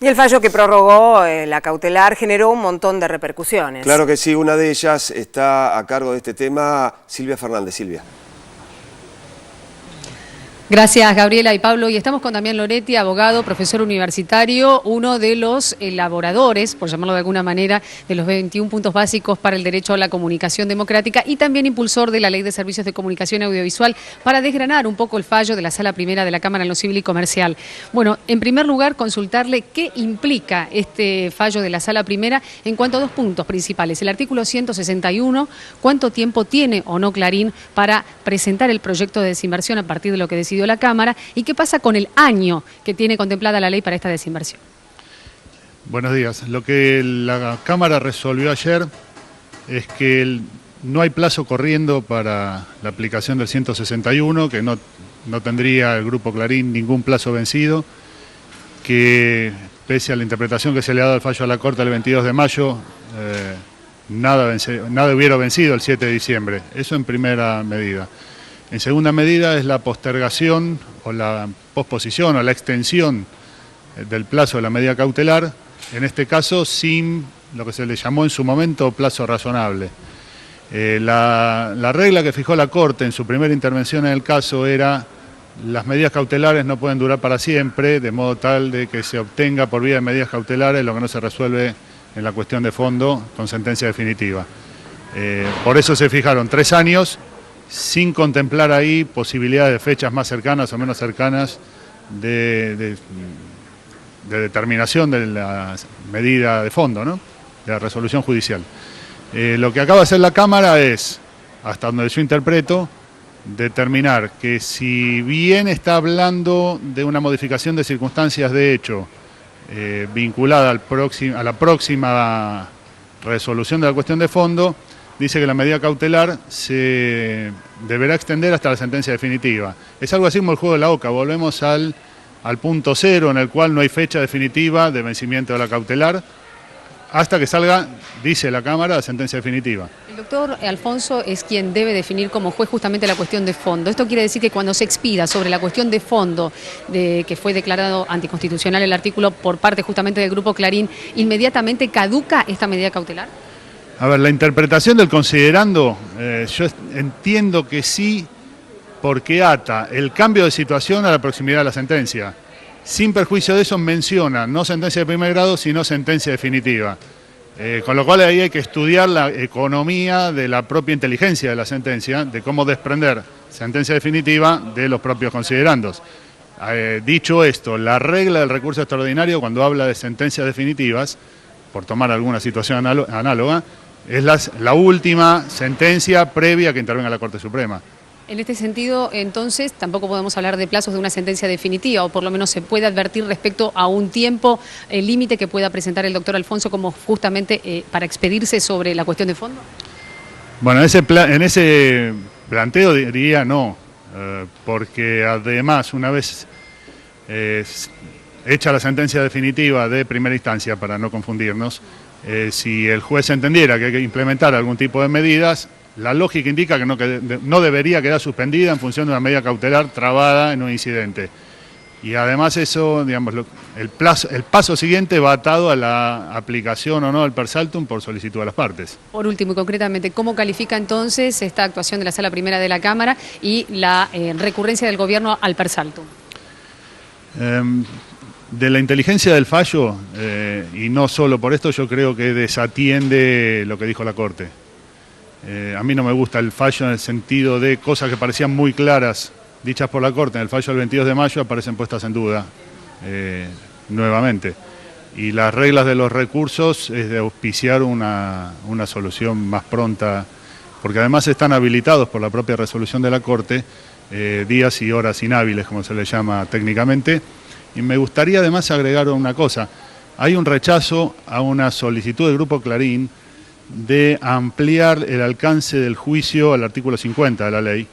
Y el fallo que prorrogó la cautelar generó un montón de repercusiones. Claro que sí, una de ellas está a cargo de este tema, Silvia Fernández. Silvia. Gracias, Gabriela y Pablo. Y estamos con Damián Loretti, abogado, profesor universitario, uno de los elaboradores, por llamarlo de alguna manera, de los 21 puntos básicos para el derecho a la comunicación democrática y también impulsor de la Ley de Servicios de Comunicación Audiovisual, para desgranar un poco el fallo de la Sala Primera de la Cámara en lo Civil y Comercial. Bueno, en primer lugar, consultarle qué implica este fallo de la Sala Primera en cuanto a dos puntos principales. El artículo 161, cuánto tiempo tiene o no Clarín para presentar el proyecto de desinversión a partir de lo que decidió la Cámara, y qué pasa con el año que tiene contemplada la ley para esta desinversión. Buenos días. Lo que la Cámara resolvió ayer es que no hay plazo corriendo para la aplicación del 161, que no tendría el Grupo Clarín ningún plazo vencido, que pese a la interpretación que se le ha dado al fallo a la Corte el 22 de mayo, nada hubiera vencido el 7 de diciembre. Eso en primera medida. En segunda medida es la postergación o la posposición o la extensión del plazo de la medida cautelar, en este caso sin lo que se le llamó en su momento plazo razonable. La regla que fijó la Corte en su primera intervención en el caso era: las medidas cautelares no pueden durar para siempre, de modo tal de que se obtenga por vía de medidas cautelares lo que no se resuelve en la cuestión de fondo con sentencia definitiva. Por eso se fijaron 3 años, sin contemplar ahí posibilidades de fechas más cercanas o menos cercanas de determinación de la medida de fondo, ¿no?, de la resolución judicial. Lo que acaba de hacer la Cámara es, hasta donde yo interpreto, determinar que si bien está hablando de una modificación de circunstancias de hecho vinculada a la próxima resolución de la cuestión de fondo, dice que la medida cautelar se deberá extender hasta la sentencia definitiva. Es algo así como el juego de la oca, volvemos al punto cero en el cual no hay fecha definitiva de vencimiento de la cautelar hasta que salga, dice la Cámara, la sentencia definitiva. El doctor Alfonso es quien debe definir como juez justamente la cuestión de fondo. Esto quiere decir que cuando se expida sobre la cuestión de fondo, de que fue declarado anticonstitucional el artículo por parte justamente del Grupo Clarín, ¿inmediatamente caduca esta medida cautelar? A ver, la interpretación del considerando, yo entiendo que sí, porque ata el cambio de situación a la proximidad de la sentencia. Sin perjuicio de eso menciona no sentencia de primer grado, sino sentencia definitiva. Con lo cual ahí hay que estudiar la economía de la propia inteligencia de la sentencia, de cómo desprender sentencia definitiva de los propios considerandos. Dicho esto, la regla del recurso extraordinario cuando habla de sentencias definitivas, por tomar alguna situación análoga, es la última sentencia previa que intervenga la Corte Suprema. En este sentido, entonces, tampoco podemos hablar de plazos de una sentencia definitiva, o por lo menos se puede advertir respecto a un tiempo límite que pueda presentar el doctor Alfonso como justamente para expedirse sobre la cuestión de fondo. Bueno, en ese planteo diría no, porque además una vez hecha la sentencia definitiva de primera instancia, para no confundirnos, si el juez entendiera que hay que implementar algún tipo de medidas, la lógica indica que no debería quedar suspendida en función de una medida cautelar trabada en un incidente. Y además eso, digamos, el paso siguiente va atado a la aplicación o no del per saltum por solicitud de las partes. Por último y concretamente, ¿cómo califica entonces esta actuación de la Sala Primera de la Cámara y la recurrencia del Gobierno al per saltum? De la inteligencia del fallo, y no solo por esto, yo creo que desatiende lo que dijo la Corte. A mí no me gusta el fallo en el sentido de cosas que parecían muy claras, dichas por la Corte. En el fallo del 22 de mayo aparecen puestas en duda nuevamente. Y las reglas de los recursos es de auspiciar una solución más pronta, porque además están habilitados por la propia resolución de la Corte días y horas inhábiles, como se le llama técnicamente. Y me gustaría además agregar una cosa. Hay un rechazo a una solicitud del Grupo Clarín de ampliar el alcance del juicio al artículo 50 de la ley,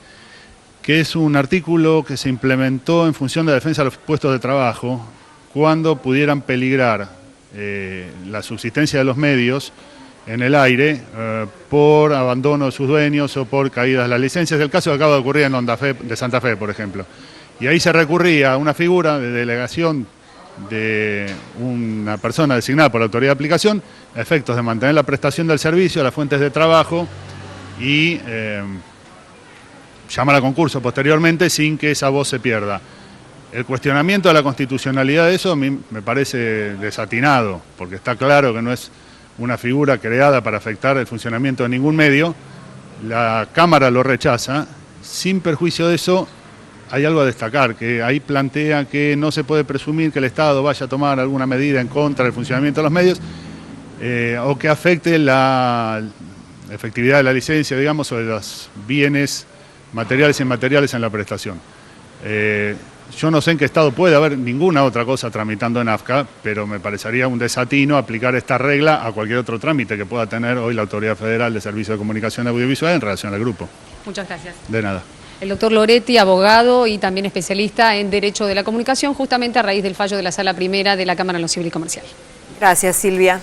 que es un artículo que se implementó en función de la defensa de los puestos de trabajo cuando pudieran peligrar la subsistencia de los medios en el aire por abandono de sus dueños o por caídas de las licencias. Es el caso que acaba de ocurrir en Onda Fe, de Santa Fe, por ejemplo. Y ahí se recurría a una figura de delegación de una persona designada por la autoridad de aplicación a efectos de mantener la prestación del servicio, las fuentes de trabajo y llamar a concurso posteriormente sin que esa voz se pierda. El cuestionamiento de la constitucionalidad de eso a mí me parece desatinado, porque está claro que no es una figura creada para afectar el funcionamiento de ningún medio. La Cámara lo rechaza. Sin perjuicio de eso, hay algo a destacar, que ahí plantea que no se puede presumir que el Estado vaya a tomar alguna medida en contra del funcionamiento de los medios o que afecte la efectividad de la licencia, digamos, o de los bienes materiales e inmateriales en la prestación. Yo no sé en qué estado puede haber ninguna otra cosa tramitando en AFCA, pero me parecería un desatino aplicar esta regla a cualquier otro trámite que pueda tener hoy la Autoridad Federal de Servicios de Comunicación Audiovisual en relación al grupo. Muchas gracias. De nada. El doctor Loretti, abogado y también especialista en Derecho de la Comunicación, justamente a raíz del fallo de la Sala Primera de la Cámara de lo Civil y Comercial. Gracias, Silvia.